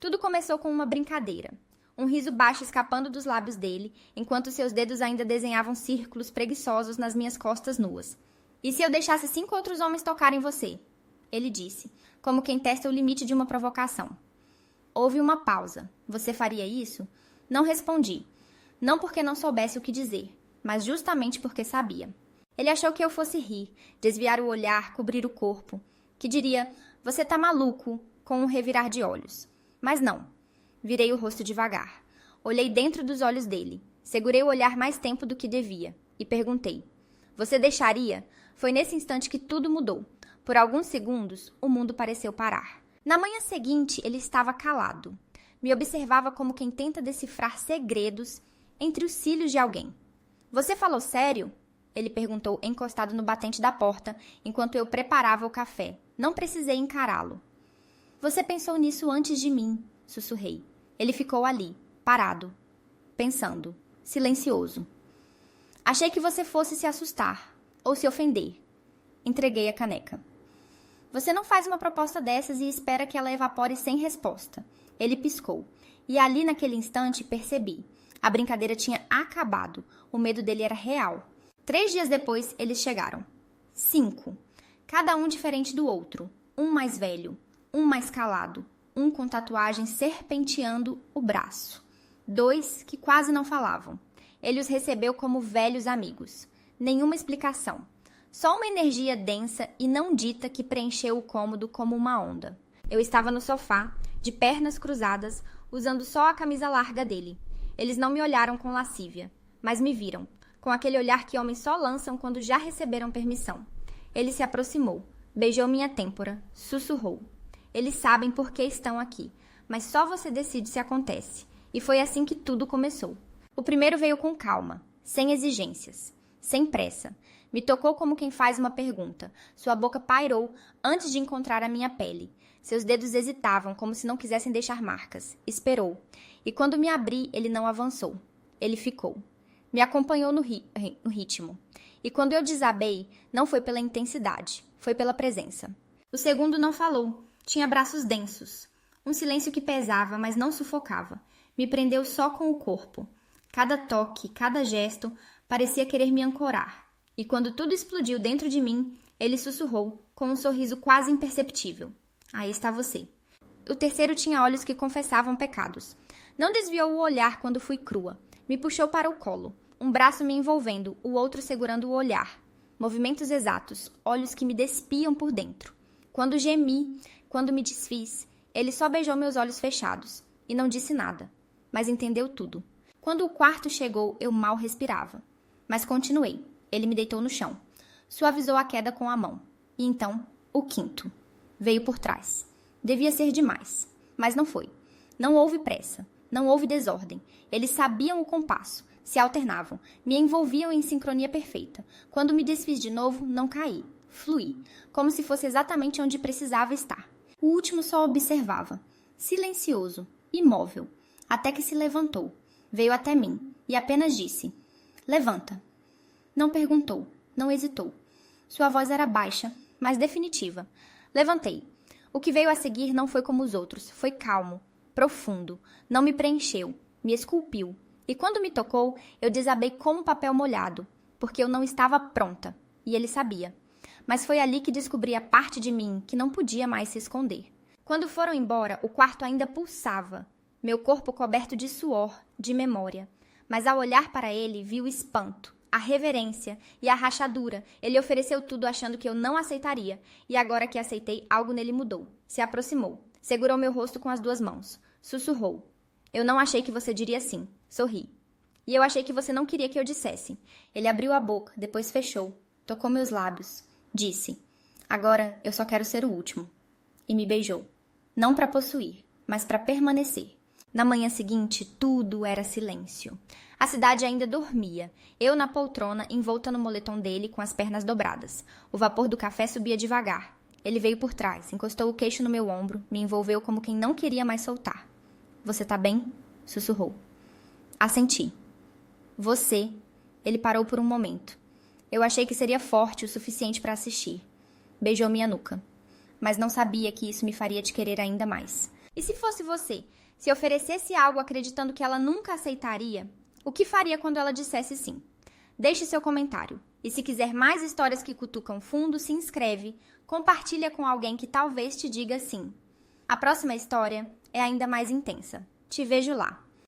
Tudo começou com uma brincadeira. Um riso baixo escapando dos lábios dele, enquanto seus dedos ainda desenhavam círculos preguiçosos nas minhas costas nuas. E se eu deixasse 5 outros homens tocarem você? Ele disse, como quem testa o limite de uma provocação. Houve uma pausa. Você faria isso? Não respondi. Não porque não soubesse o que dizer, mas justamente porque sabia. Ele achou que eu fosse rir, desviar o olhar, cobrir o corpo. Que diria, você tá maluco, com um revirar de olhos. Mas não. Virei o rosto devagar. Olhei dentro dos olhos dele. Segurei o olhar mais tempo do que devia. E perguntei. Você deixaria? Foi nesse instante que tudo mudou. Por alguns segundos, o mundo pareceu parar. Na manhã seguinte, ele estava calado. Me observava como quem tenta decifrar segredos entre os cílios de alguém. Você falou sério? Ele perguntou, encostado no batente da porta, enquanto eu preparava o café. Não precisei encará-lo. Você pensou nisso antes de mim, sussurrei. Ele ficou ali, parado, pensando, silencioso. Achei que você fosse se assustar, ou se ofender. Entreguei a caneca. Você não faz uma proposta dessas e espera que ela evapore sem resposta. Ele piscou. E ali naquele instante percebi. A brincadeira tinha acabado. O medo dele era real. 3 dias depois, eles chegaram. 5. Cada um diferente do outro. Um mais velho, um mais calado, um com tatuagem serpenteando o braço. 2 que quase não falavam. Ele os recebeu como velhos amigos. Nenhuma explicação. Só uma energia densa e não dita que preencheu o cômodo como uma onda. Eu estava no sofá, de pernas cruzadas, usando só a camisa larga dele. Eles não me olharam com lascívia, mas me viram, com aquele olhar que homens só lançam quando já receberam permissão. Ele se aproximou, beijou minha têmpora, sussurrou. Eles sabem por que estão aqui, mas só você decide se acontece. E foi assim que tudo começou. O primeiro veio com calma, sem exigências, sem pressa. Me tocou como quem faz uma pergunta. Sua boca pairou antes de encontrar a minha pele. Seus dedos hesitavam, como se não quisessem deixar marcas. Esperou. E quando me abri, ele não avançou. Ele ficou. Me acompanhou no ritmo. E quando eu desabei, não foi pela intensidade, foi pela presença. O segundo não falou. Tinha braços densos. Um silêncio que pesava, mas não sufocava. Me prendeu só com o corpo. Cada toque, cada gesto, parecia querer me ancorar. E quando tudo explodiu dentro de mim, ele sussurrou, com um sorriso quase imperceptível. Aí está você. O terceiro tinha olhos que confessavam pecados. Não desviou o olhar quando fui crua. Me puxou para o colo. Um braço me envolvendo, o outro segurando o olhar. Movimentos exatos, olhos que me despiam por dentro. Quando gemi, quando me desfiz, ele só beijou meus olhos fechados. E não disse nada. Mas entendeu tudo. Quando o quarto chegou, eu mal respirava. Mas continuei. Ele me deitou no chão. Suavizou a queda com a mão. E então, o quinto. Veio por trás. Devia ser demais. Mas não foi. Não houve pressa. Não houve desordem. Eles sabiam o compasso. Se alternavam. Me envolviam em sincronia perfeita. Quando me desfiz de novo, não caí. Fluí. Como se fosse exatamente onde precisava estar. O último só observava. Silencioso. Imóvel. Até que se levantou. Veio até mim. E apenas disse. Levanta. Não perguntou, não hesitou. Sua voz era baixa, mas definitiva. Levantei. O que veio a seguir não foi como os outros, foi calmo, profundo. Não me preencheu, me esculpiu. E quando me tocou, eu desabei como papel molhado, porque eu não estava pronta, e ele sabia. Mas foi ali que descobri a parte de mim que não podia mais se esconder. Quando foram embora, o quarto ainda pulsava, meu corpo coberto de suor, de memória. Mas ao olhar para ele, vi o espanto. A reverência e a rachadura. Ele ofereceu tudo achando que eu não aceitaria. E agora que aceitei, algo nele mudou. Se aproximou. Segurou meu rosto com as 2 mãos. Sussurrou. Eu não achei que você diria sim. Sorri. E eu achei que você não queria que eu dissesse. Ele abriu a boca, depois fechou. Tocou meus lábios. Disse. Agora eu só quero ser o último. E me beijou. Não para possuir, mas para permanecer. Na manhã seguinte, tudo era silêncio. A cidade ainda dormia. Eu na poltrona, envolta no moletom dele, com as pernas dobradas. O vapor do café subia devagar. Ele veio por trás, encostou o queixo no meu ombro, me envolveu como quem não queria mais soltar. Você tá bem? Sussurrou. Assenti. Você. Ele parou por um momento. Eu achei que seria forte o suficiente para assistir. Beijou minha nuca. Mas não sabia que isso me faria te querer ainda mais. E se fosse você, se oferecesse algo acreditando que ela nunca aceitaria, o que faria quando ela dissesse sim? Deixe seu comentário. E se quiser mais histórias que cutucam fundo, se inscreve, compartilha com alguém que talvez te diga sim. A próxima história é ainda mais intensa. Te vejo lá.